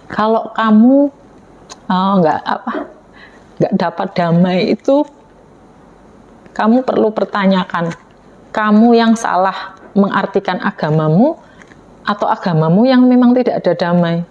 Kalau kamu nggak dapat damai itu, kamu perlu pertanyakan, kamu yang salah mengartikan agamamu atau agamamu yang memang tidak ada damai.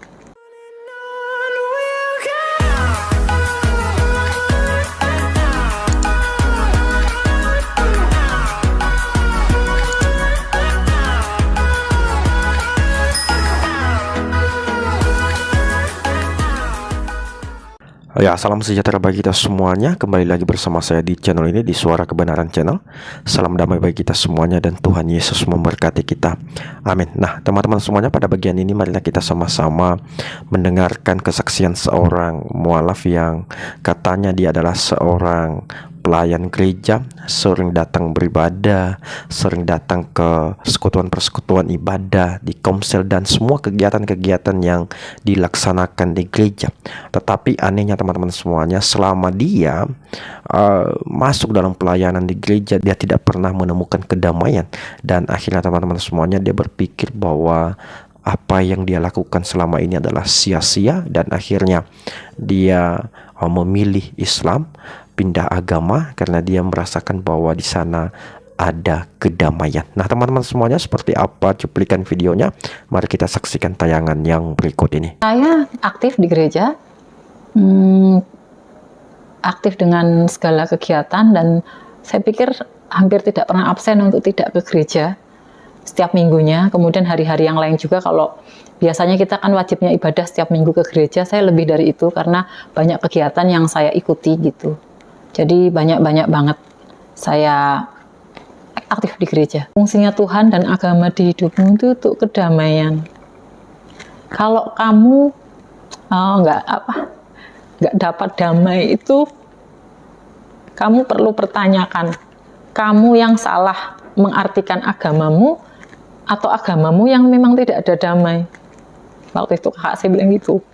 Ya, salam sejahtera bagi kita semuanya. Kembali lagi bersama saya di channel ini, di Suara Kebenaran Channel. Salam damai bagi kita semuanya dan Tuhan Yesus memberkati kita. Amin. Nah, teman-teman semuanya, pada bagian ini marilah kita sama-sama mendengarkan kesaksian seorang mualaf yang katanya dia adalah seorang pelayan gereja, sering datang beribadah, sering datang ke persekutuan ibadah, di komsel dan semua kegiatan-kegiatan yang dilaksanakan di gereja. Tetapi anehnya teman-teman semuanya, selama dia masuk dalam pelayanan di gereja, dia tidak pernah menemukan kedamaian. Dan akhirnya teman-teman semuanya, dia berpikir bahwa apa yang dia lakukan selama ini adalah sia-sia, dan akhirnya dia memilih Islam, pindah agama karena dia merasakan bahwa di sana ada kedamaian. Nah, teman-teman semuanya, seperti apa cuplikan videonya? Mari kita saksikan tayangan yang berikut ini. Saya aktif di gereja, aktif dengan segala kegiatan, dan saya pikir hampir tidak pernah absen untuk tidak ke gereja setiap minggunya. Kemudian hari-hari yang lain juga, kalau biasanya kita kan wajibnya ibadah setiap minggu ke gereja, saya lebih dari itu karena banyak kegiatan yang saya ikuti gitu. Jadi banyak banget saya aktif di gereja. Fungsinya Tuhan dan agama di hidupmu itu untuk kedamaian. Kalau kamu nggak dapat damai itu, kamu perlu pertanyakan, kamu yang salah mengartikan agamamu atau agamamu yang memang tidak ada damai. Waktu itu kakak saya bilang gitu.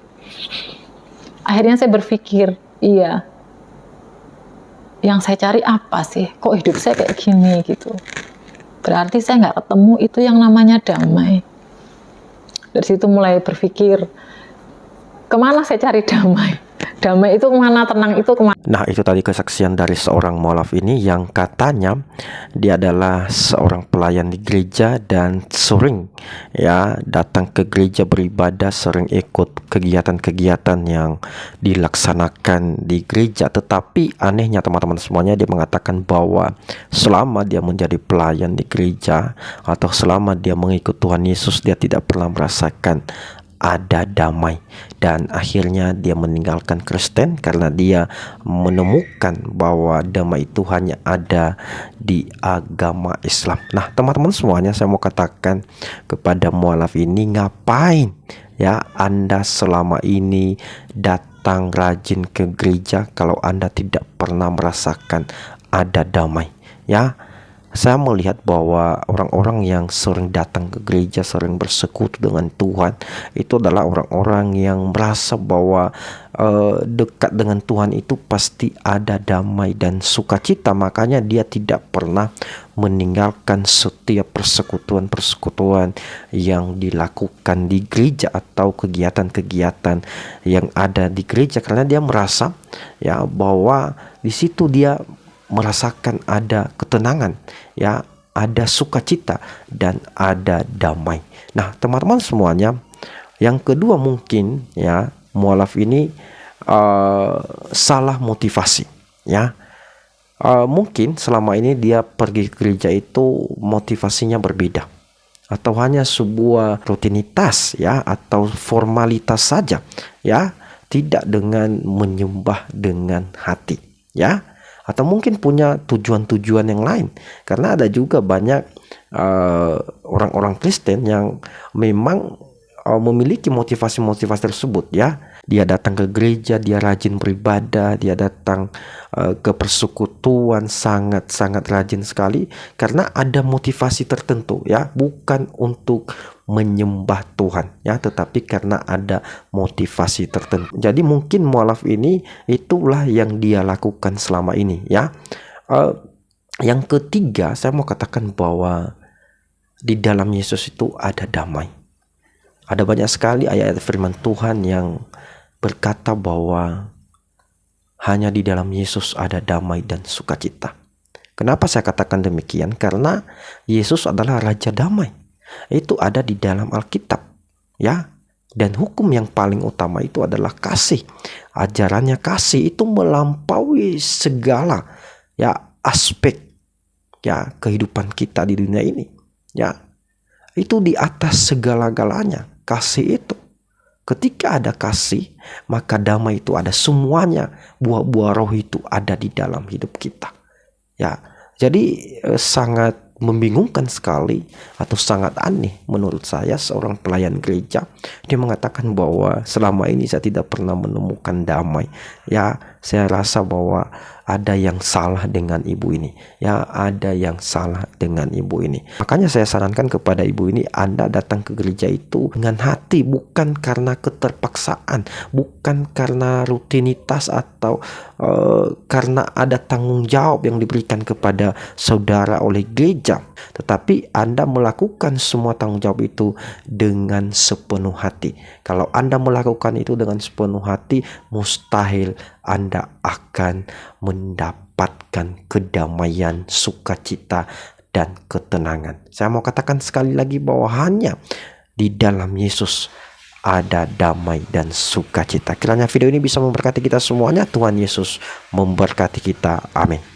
Akhirnya saya berpikir, iya, yang saya cari apa sih? Kok hidup saya kayak gini gitu? Berarti saya nggak ketemu itu yang namanya damai. Dari situ mulai berpikir, kemana saya cari damai? Damai itu kemana? Tenang itu kemana? Nah, itu tadi kesaksian dari seorang mualaf ini yang katanya dia adalah seorang pelayan di gereja dan sering datang ke gereja beribadah, sering ikut kegiatan-kegiatan yang dilaksanakan di gereja. Tetapi anehnya teman-teman semuanya, dia mengatakan bahwa selama dia menjadi pelayan di gereja atau selama dia mengikut Tuhan Yesus, dia tidak pernah merasakan ada damai, dan akhirnya dia meninggalkan Kristen karena dia menemukan bahwa damai itu hanya ada di agama Islam. Nah, teman-teman semuanya, saya mau katakan kepada mualaf ini, ngapain Anda selama ini datang rajin ke gereja kalau Anda tidak pernah merasakan ada damai? Saya melihat bahwa orang-orang yang sering datang ke gereja, sering bersekutu dengan Tuhan, itu adalah orang-orang yang merasa bahwa dekat dengan Tuhan itu pasti ada damai dan sukacita. Makanya dia tidak pernah meninggalkan setiap persekutuan yang dilakukan di gereja atau kegiatan-kegiatan yang ada di gereja, karena dia merasa bahwa di situ dia merasakan ada ketenangan, ada sukacita dan ada damai. Nah, teman-teman semuanya, yang kedua mungkin mualaf ini salah motivasi. Mungkin selama ini dia pergi ke gereja itu motivasinya berbeda, atau hanya sebuah rutinitas atau formalitas saja, tidak dengan menyembah dengan hati, atau mungkin punya tujuan-tujuan yang lain. Karena ada juga banyak orang-orang Kristen yang memang memiliki motivasi-motivasi tersebut. Dia datang ke gereja, dia rajin beribadah, dia datang ke persekutuan sangat-sangat rajin sekali karena ada motivasi tertentu, bukan untuk menyembah Tuhan, tetapi karena ada motivasi tertentu. Jadi mungkin mualaf ini itulah yang dia lakukan selama ini. Yang ketiga, saya mau katakan bahwa di dalam Yesus itu ada damai. Ada banyak sekali ayat-ayat firman Tuhan yang berkata bahwa hanya di dalam Yesus ada damai dan sukacita. Kenapa saya katakan demikian? Karena Yesus adalah Raja Damai. Itu ada di dalam Alkitab, ya. Dan hukum yang paling utama itu adalah kasih. Ajarannya kasih itu melampaui segala aspek kehidupan kita di dunia ini. Itu di atas segala-galanya. Kasih itu. Ketika ada kasih, maka damai itu ada semuanya. Buah-buah roh itu ada di dalam hidup kita. Jadi sangat membingungkan sekali atau sangat aneh menurut saya seorang pelayan gereja. Dia mengatakan bahwa selama ini saya tidak pernah menemukan damai. Saya rasa bahwa ada yang salah dengan ibu ini. Ada yang salah dengan ibu ini. Makanya saya sarankan kepada ibu ini, Anda datang ke gereja itu dengan hati, bukan karena keterpaksaan, bukan karena rutinitas atau karena ada tanggung jawab yang diberikan kepada saudara oleh gereja. Tetapi Anda melakukan semua tanggung jawab itu dengan sepenuh hati. Kalau Anda melakukan itu dengan sepenuh hati, mustahil Anda akan mendapatkan kedamaian, sukacita, dan ketenangan. Saya mau katakan sekali lagi bahwa hanya di dalam Yesus ada damai dan sukacita. Kiranya video ini bisa memberkati kita semuanya. Tuhan Yesus memberkati kita. Amin.